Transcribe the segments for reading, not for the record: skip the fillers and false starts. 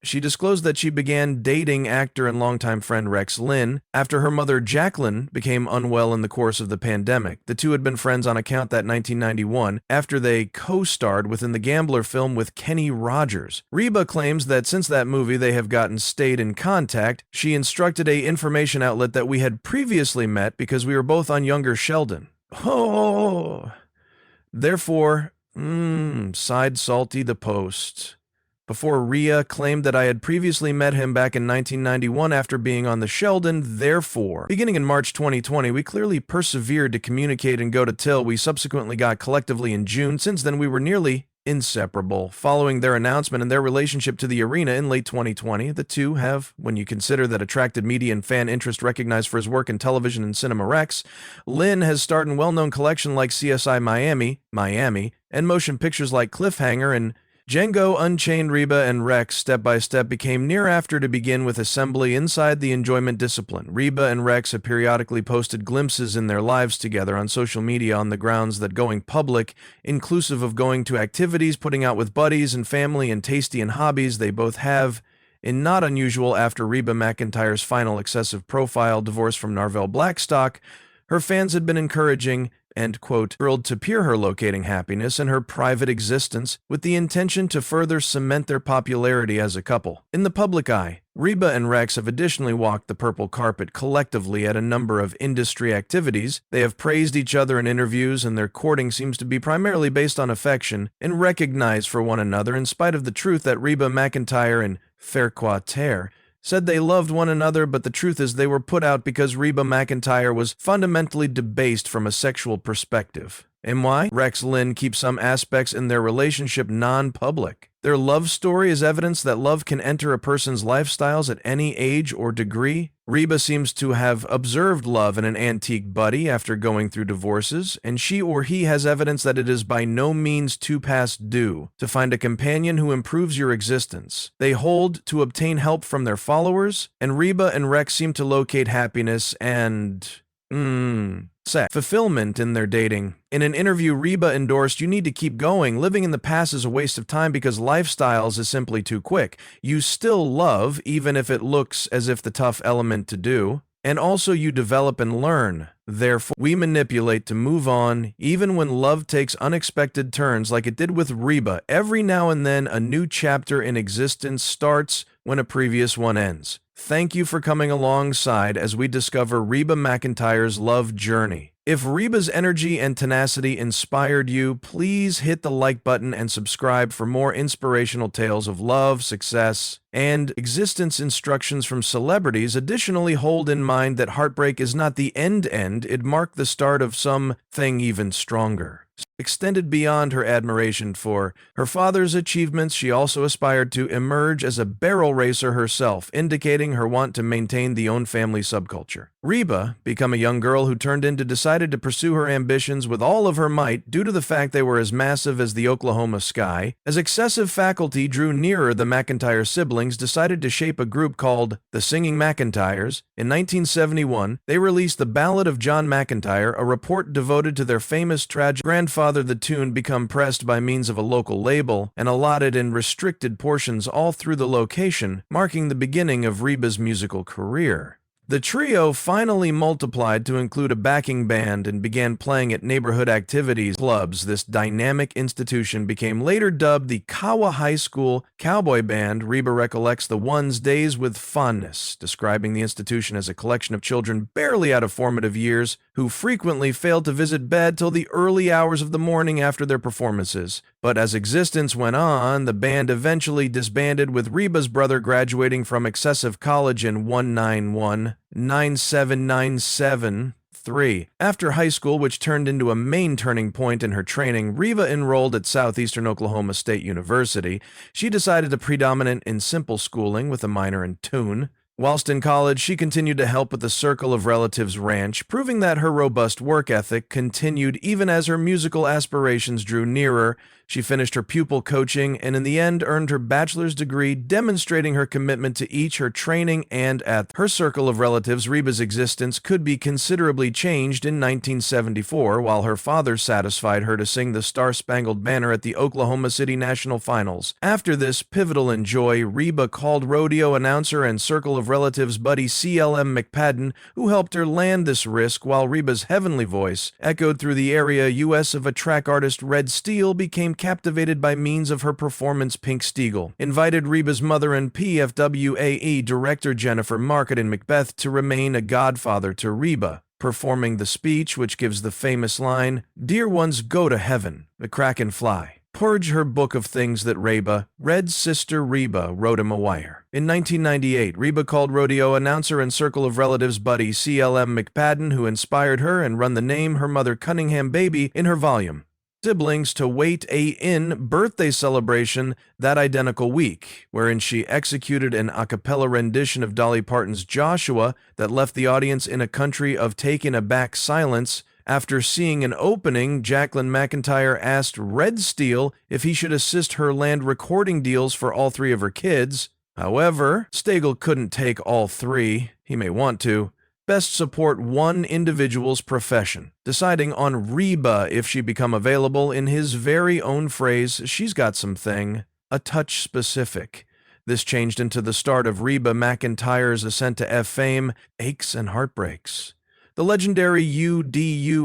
she disclosed that she began dating actor and longtime friend Rex Linn after her mother Jacqueline became unwell in the course of the pandemic. The two had been friends on account that 1991 after they co-starred within the Gambler film with Kenny Rogers. Reba claims that since that movie they have stayed in contact. She instructed a information outlet that we had previously met because we were both on Younger Sheldon. Oh, therefore, sighed Salty the Post. Before Rhea claimed that I had previously met him back in 1991 after being on the Sheldon, therefore. Beginning in March 2020, we clearly persevered to communicate and go to till we subsequently got collectively in June. Since then, we were nearly inseparable. Following their announcement and their relationship to the arena in late 2020, the two have, when you consider that attracted media and fan interest recognized for his work in television and Cinema Rex, Lynn has starred in well-known collection like CSI Miami, and motion pictures like Cliffhanger and Django Unchained. Reba and Rex step by step became near after to begin with assembly inside the enjoyment discipline. Reba and Rex have periodically posted glimpses in their lives together on social media on the grounds that going public, inclusive of going to activities, putting out with buddies and family and tasty and hobbies they both have, in not unusual after Reba McEntire's final excessive profile divorce from Narvel Blackstock, her fans had been encouraging and, quote, thrilled to peer her locating happiness in her private existence with the intention to further cement their popularity as a couple. In the public eye, Reba and Rex have additionally walked the purple carpet collectively at a number of industry activities. They have praised each other in interviews, and their courting seems to be primarily based on affection and recognized for one another, in spite of the truth that Reba McEntire and Farquhar said they loved one another, but the truth is they were put out because Reba McEntire was fundamentally debased from a sexual perspective. And why? Rex Linn keeps some aspects in their relationship non-public. Their love story is evidence that love can enter a person's lifestyles at any age or degree. Reba seems to have observed love in an antique buddy after going through divorces, and she or he has evidence that it is by no means too past due to find a companion who improves your existence. They hold to obtain help from their followers, and Reba and Rex seem to locate happiness and fulfillment in their dating. In an interview, Reba endorsed, "You need to keep going. Living in the past is a waste of time because lifestyles is simply too quick. You still love, even if it looks as if the tough element to do. And also you develop and learn. Therefore, we manipulate to move on, even when love takes unexpected turns like it did with Reba. Every now and then, a new chapter in existence starts when a previous one ends. Thank you for coming alongside as we discover Reba McEntire's love journey. If Reba's energy and tenacity inspired you, please hit the like button and subscribe for more inspirational tales of love, success, and existence instructions from celebrities. Additionally, hold in mind that heartbreak is not the end, it marked the start of something even stronger. Extended beyond her admiration for her father's achievements, she also aspired to emerge as a barrel racer herself, indicating her want to maintain the own family subculture. Reba, become a young girl who turned into decided to pursue her ambitions with all of her might due to the fact they were as massive as the Oklahoma sky. As excessive faculty drew nearer, the McEntire siblings decided to shape a group called the Singing McEntires. In 1971, they released The Ballad of John McEntire, a report devoted to their famous tragic grandfather. The tune become pressed by means of a local label and allotted in restricted portions all through the location, marking the beginning of Reba's musical career. The trio finally multiplied to include a backing band and began playing at neighborhood activities clubs. This dynamic institution became later dubbed the Kawa High School Cowboy Band. Reba recollects the one's days with fondness, describing the institution as a collection of children barely out of formative years who frequently failed to visit bed till the early hours of the morning after their performances. But as existence went on, the band eventually disbanded, with Reba's brother graduating from Excessive College in 1997. After high school, which turned into a main turning point in her training, Reba enrolled at Southeastern Oklahoma State University. She decided to predominate in simple schooling with a minor in tune. Whilst in college, she continued to help with the Circle of Relatives Ranch, proving that her robust work ethic continued even as her musical aspirations drew nearer. She finished her pupil coaching and in the end earned her bachelor's degree, demonstrating her commitment to each her training and at her circle of relatives. Reba's existence could be considerably changed in 1974 while her father satisfied her to sing the Star-Spangled Banner at the Oklahoma City National Finals. After this pivotal enjoy, Reba called rodeo announcer and circle of relatives buddy CLM McPadden, who helped her land this risk while Reba's heavenly voice echoed through the area US of a track artist. Red Steele became captivated by means of her performance. Pink Steagall invited Reba's mother and PFWAE director Jennifer Marketing Macbeth to remain a godfather to Reba, performing the speech which gives the famous line, "Dear ones, go to heaven, the Kraken fly." Purge her book of things that Red's sister Reba wrote him a wire. In 1998, Reba called rodeo announcer and circle of relatives buddy CLM McPadden, who inspired her and run the name her mother Cunningham Baby in her volume. Siblings to wait in birthday celebration that identical week, wherein she executed an a cappella rendition of Dolly Parton's Joshua that left the audience in a country of taken aback silence. After seeing an opening, Jacqueline McIntyre asked Red Steele if he should assist her land recording deals for all three of her kids. However, Steagall couldn't take all three. He may want to. Best support one individual's profession, deciding on Reba if she become available in his very own phrase, she's got something, a touch specific. This changed into the start of Reba McEntire's ascent to fame, Aches and Heartbreaks. The legendary UDUSDADU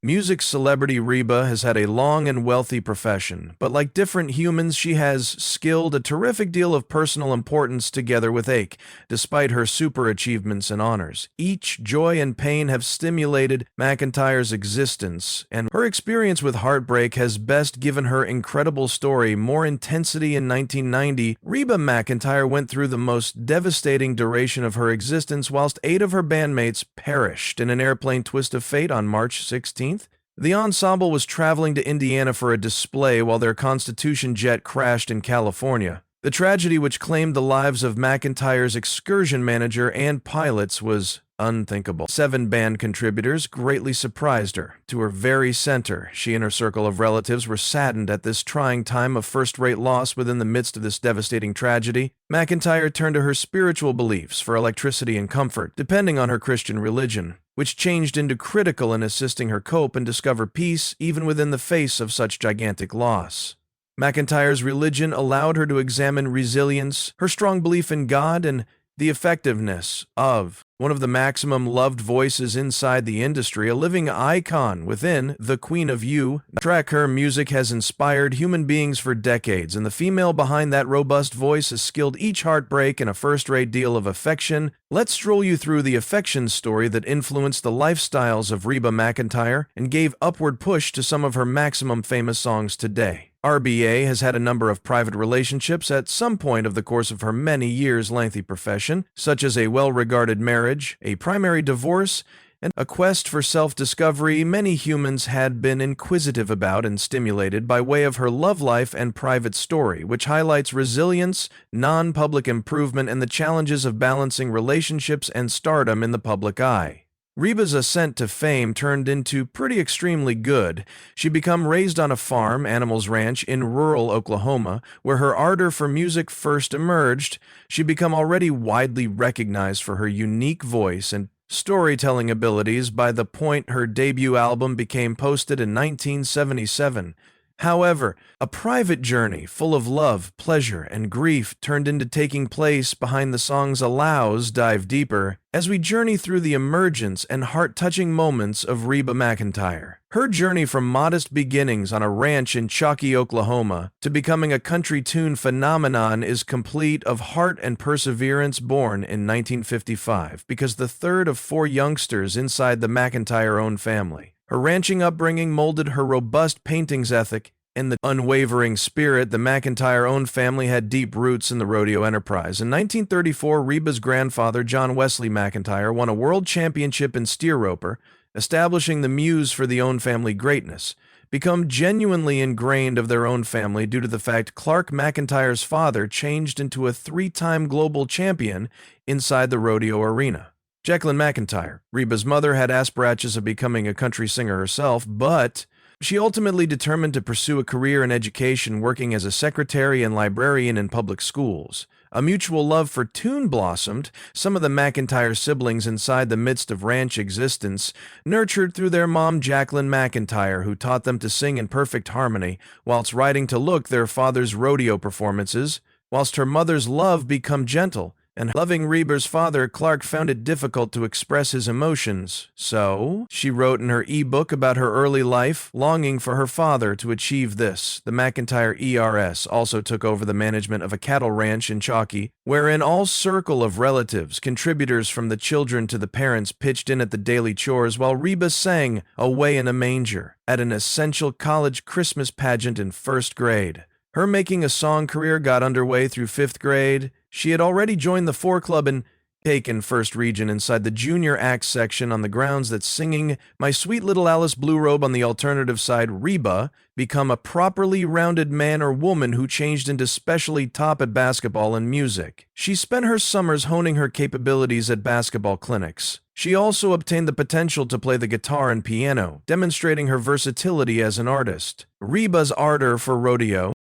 music celebrity Reba has had a long and wealthy profession, but like different humans, she has skilled a terrific deal of personal importance together with Ake, despite her super achievements and honors. Each joy and pain have stimulated McIntyre's existence, and her experience with heartbreak has best given her incredible story more intensity. In 1990, Reba McEntire went through the most devastating duration of her existence whilst 8 of her bandmates perished in an airplane twist of fate on March 16th. The ensemble was traveling to Indiana for a display while their Constitution jet crashed in California. The tragedy, which claimed the lives of McIntyre's excursion manager and pilots, was unthinkable. 7 band contributors greatly surprised her. To her very center, she and her circle of relatives were saddened at this trying time of first-rate loss. Within the midst of this devastating tragedy, McIntyre turned to her spiritual beliefs for electricity and comfort, depending on her Christian religion, which changed into critical in assisting her cope and discover peace even within the face of such gigantic loss. McIntyre's religion allowed her to examine resilience, her strong belief in God, and the effectiveness of one of the maximum loved voices inside the industry, a living icon within the Queen of You. Track her music has inspired human beings for decades, and the female behind that robust voice has skilled each heartbreak in a first-rate deal of affection. Let's stroll you through the affection story that influenced the lifestyles of Reba McEntire and gave upward push to some of her maximum famous songs today. RBA has had a number of private relationships at some point of the course of her many years lengthy profession, such as a well-regarded marriage, a primary divorce, and a quest for self-discovery many humans had been inquisitive about and stimulated by way of her love life and private story, which highlights resilience, non-public improvement, and the challenges of balancing relationships and stardom in the public eye. Reba's ascent to fame turned into pretty extremely good. She became raised on a farm, Animals Ranch, in rural Oklahoma, where her ardor for music first emerged. She became already widely recognized for her unique voice and storytelling abilities by the point her debut album became posted in 1977. However, a private journey full of love, pleasure, and grief turned into taking place behind the songs Allows Dive Deeper as we journey through the emergence and heart-touching moments of Reba McEntire. Her journey from modest beginnings on a ranch in Chalky, Oklahoma, to becoming a country tune phenomenon is complete of heart and perseverance. Born in 1955, because the third of 4 youngsters inside the McEntire-owned family. Her ranching upbringing molded her robust paintings ethic and the unwavering spirit. The McEntire-owned family had deep roots in the rodeo enterprise. In 1934, Reba's grandfather, John Wesley McEntire, won a world championship in steer roper, establishing the muse for the own family greatness, become genuinely ingrained of their own family due to the fact Clark McIntyre's father changed into a 3-time global champion inside the rodeo arena. Jacqueline McIntyre, Reba's mother, had aspirations of becoming a country singer herself, but She ultimately determined to pursue a career in education, working as a secretary and librarian in public schools. A mutual love for tune blossomed, some of the McIntyre siblings inside the midst of ranch existence, nurtured through their mom Jacqueline McIntyre, who taught them to sing in perfect harmony, whilst riding to look their father's rodeo performances, whilst her mother's love become gentle, and loving Reba's father, Clark, found it difficult to express his emotions. So, she wrote in her e-book about her early life, longing for her father to achieve this. The McIntyre ERS also took over the management of a cattle ranch in Chalky, wherein all circle of relatives, contributors from the children to the parents, pitched in at the daily chores while Reba sang Away in a Manger at an essential college Christmas pageant in first grade. Her making a song career got underway through fifth grade. She had already joined the 4 Club and taken first region inside the junior act section on the grounds that singing My Sweet Little Alice Blue Robe on the alternative side, Reba, become a properly rounded man or woman who changed into specially top at basketball and music. She spent her summers honing her capabilities at basketball clinics. She also obtained the potential to play the guitar and piano, demonstrating her versatility as an artist. Reba's ardor for rodeo